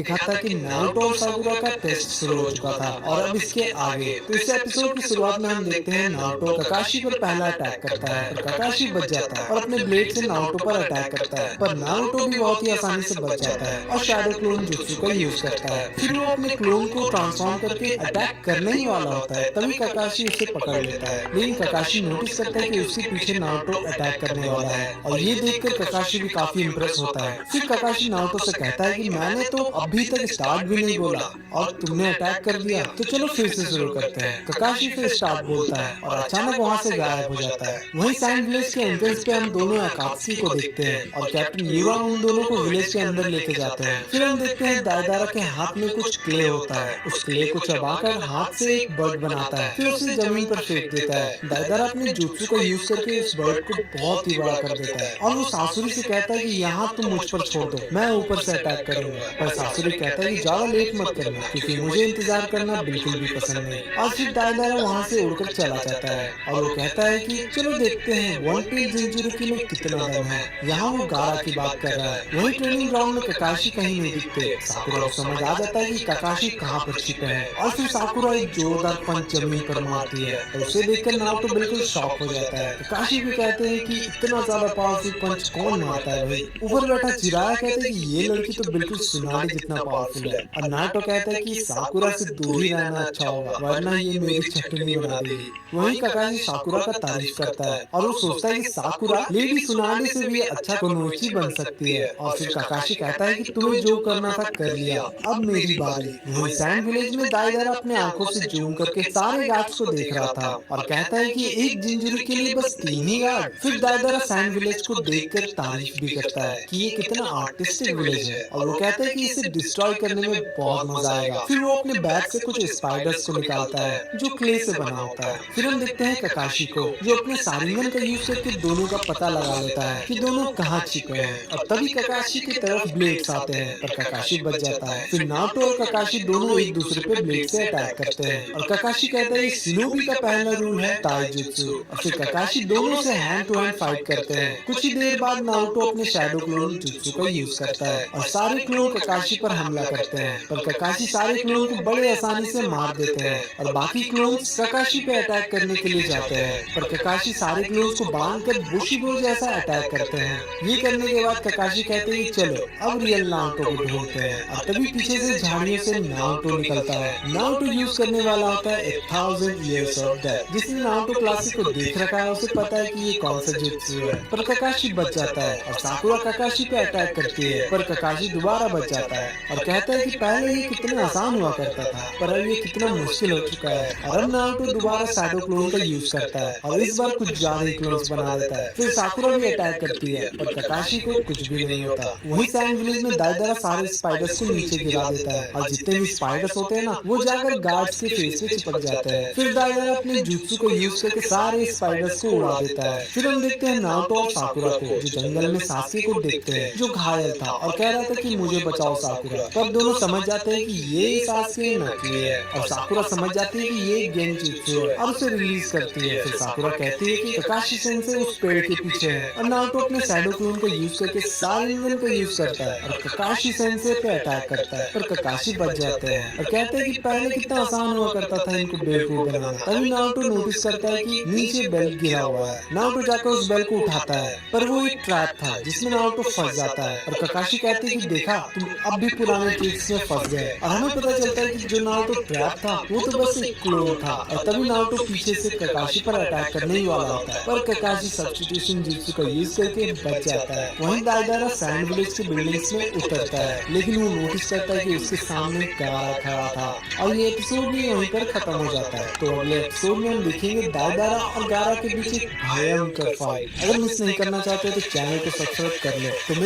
देखा था कि नारुतो और साकुरा का टेस्ट शुरू हो चुका था और अब इसके आगे। तो इस एपिसोड की शुरुआत में हम देखते हैं नारुतो ककाशी पर पहला अटैक करता है पर ककाशी बच जाता है और अपने ब्लेड से नारुतो पर अटैक करता है, पर नारुतो भी बहुत ही आसानी से बच जाता है और शैडो क्लोन जुत्सु का यूज करता है। फिर वो अपने क्लोन को ट्रांसफॉर्म करके अटैक करने ही वाला होता है, तभी ककाशी उसे पकड़ लेता है। लेकिन ककाशी नोटिस करता है कि उसके पीछे नारुतो अटैक करने वाला है और ये देखकर ककाशी भी काफी इम्प्रेस होता है। फिर ककाशी नारुतो से कहता है कि मैंने तो अभी तक स्टार्ट भी नहीं बोला और तुमने अटैक कर दिया, तो चलो फिर से शुरू करते हैं। ककाशी फिर स्टार्ट बोलता है और अचानक वहाँ से गायब हो जाता है। वहीं सैंड विलेज के एंट्रेंस पे हम दोनों अकात्सुकी को देखते हैं और कैप्टन यूरा उन दोनों को विलेज के अंदर लेके जाते हैं। फिर हम देखते हैं दायदारा के हाथ में कुछ क्ले होता है, उस क्ले को चबाकर हाथ से एक बर्ड बनाता है, फिर उसे जमीन पर फेंक देता है। दायदारा अपने जुत्सु को यूज करके उस बर्ड को बहुत ही बड़ा कर देता है और वो सासुरी से कहता है कि यहाँ तुम मुझ पर छोड़ दो, मैं ऊपर से अटैक करूंगा। पर सासुरी कहता है कि ज्यादा लेट मत करना क्योंकि मुझे इंतजार करना बिल्कुल भी पसंद नहीं। और फिर दायदारा वहाँ से उड़कर चला जाता है और वो कहता है कि चलो देखते हैं वन पीस जिंजुरुकी में कितना दम है। यहाँ वो गारा की बात कर रहा है। वही ट्रेनिंग ग्राउंड में ककाशी कहीं नहीं दिखते। साकुरा को समझ आ जाता है कि ककाशी कहाँ पर छिपे हैं और फिर साकुरा एक जोरदार पंच जमीन पर मारती है और उसे देखकर नारुतो बिल्कुल शॉक हो जाता है। ककाशी भी कहते हैं कि इतना ज्यादा पावरफुल पंच कौन मारता है भाई। ऊपर बैठा जिराया कहते हैं कि ये लड़की तो बिल्कुल सुनाली जितना पावरफुल है और नारुतो कहता है कि साकुरा से दूर ही रहना अच्छा होगा वरना ये मेरी चटनी बना देगी। वहीं ककाशी साकुरा का तारीफ करता है और वो सोचता है कि साकुरा लेडी सुनाली से भी अच्छा कोनोची बन सकती है। और फिर ककाशी कहता है कि तुम्हें जो करना था कर लिया, अब मेरी बारी। वहीं सैंड विलेज में दायदारा अपने आंखों से जूम करके सारे गार्ड्स को देख रहा था और कहता है कि एक जिंजुरी के लिए बस 3 ही गार्ड। फिर दायदारा सैंड विलेज को देखकर तारीफ भी करता है कि ये कितना आर्टिस्टिक विलेज है और वो कहता है कि इसे डिस्ट्रॉय करने में बहुत मजा आएगा। फिर वो अपने बैग से कुछ स्पाइडर्स को निकालता है जो क्ले से बना होता है। फिर हम देखते हैं ककाशी को जो अपने सारिंगन का यूज करके दोनों का पता लगा लेता है कि दोनों कहाँ छिपे हैं और तभी ककाशी की तरफ ब्लेड्स आते हैं पर ककाशी बच जाता है। फिर नारुतो और ककाशी दोनों एक दूसरे पे ब्लेड से अटैक करते हैं और ककाशी कहता है शिनोबी का पहला रूल है ताइजुत्सु और फिर ककाशी दोनों से हैंड टू हैंड फाइट करते हैं। कुछ ही देर बाद नारुतो अपने शैडो क्लोन जुत्सु का यूज करता है और सारे क्लोन ककाशी पर हमला करते हैं पर ककाशी सारे क्लोन को बड़े आसानी से मार देते हैं और बाकी क्लोन ककाशी पे अटैक करने के लिए जाते हैं पर ककाशी सारे क्लोन को बांधकर बुशिडो जैसा अटैक करते हैं। ये करने के बाद ककाशी कहते हैं कि चलो अब रियल नारुतो को ढूंढते हैं और तभी पीछे से झाड़ियों से नारुतो निकलता है। नारुतो यूज करने वाला होता है 1000 years of death। जिसने नारुतो क्लासिक को देख रखा है उसे पता है कि ये कौन सा जुत्सु है। पर ककाशी बच जाता है और साकुरा ककाशी पे अटैक करती है पर ककाशी दोबारा बच जाता है और कहता है कि पहले ये कितना आसान हुआ करता था पर अब ये कितना मुश्किल हो चुका है। और अब नारुतो दोबारा शैडो क्लोन का यूज करता है और इस बार कुछ ज्यादा ही क्लोन्स बना देता है। फिर साकुरा भी अटैक करती है पर ककाशी को कुछ भी नहीं होता। वही सैंड विलेज में दायदारा सारे स्पाइडर्स को नीचे गिरा देता है और जितने भी स्पाइडर्स होते हैं ना वो जाकर गार्ड्स के फेस पे चिपक जाते हैं। फिर दायदारा अपने जुत्सु को यूज करके सारे स्पाइडर्स को उड़ा देता है। फिर हम देखते हैं नारुतो और साकुरा को जो जंगल में सासुके को देखते हैं जो घायल था और कह रहा था कि मुझे बचाओ साकुरा। तब दोनों समझ जाते हैं कि ये सासुके नकली है और साकुरा समझ जाती है कि ये गेंजुत्सु है और उसे रिलीज करती है। फिर साकुरा कहती है कि ककाशी सेंसे उस पेड़ के पीछे है और नारुतो अपने शैडो क्लोन को यूज करके सारिंगन को यूज करता है और ककाशी सेंसे पे अटैक करता है पर ककाशी बच जाते हैं और कहते हैं कि पहले कितना आसान हुआ करता था इनको बेवकूफ बनाना। तभी नारुतो नोटिस करता है कि नीचे बेल गिरा हुआ है। नारुतो जाकर उस बेल को उठाता है पर वो एक ट्रैप था जिसमें नारुतो फंस जाता है और ककाशी कहती है कि देखा तुम अब भी पुराने ट्रिक्स में फंस गए। और हमें पता चलता है कि जो नारुतो ट्रैप था वो तो बस एक क्लोन था और तभी नारुतो पीछे से ककाशी पर अटैक करने ही वाला होता है पर ककाशी सब्स्टिट्यूशन जुत्सु का यूज करके बच जाता है। वहीं दायदारा सैंड विलेज की बिल्डिंग्स में उतरता है लेकिन वो नोटिस करता है कि उसके सामने गारा खड़ा था और ये एपिसोड भी यहीं पर खत्म हो जाता है। तो अगले एपिसोड में हम देखेंगे दायदारा और गारा के बीच एक भयंकर फाइट। अगर मिस नहीं करना चाहते तो चैनल को सब्सक्राइब कर ले। तो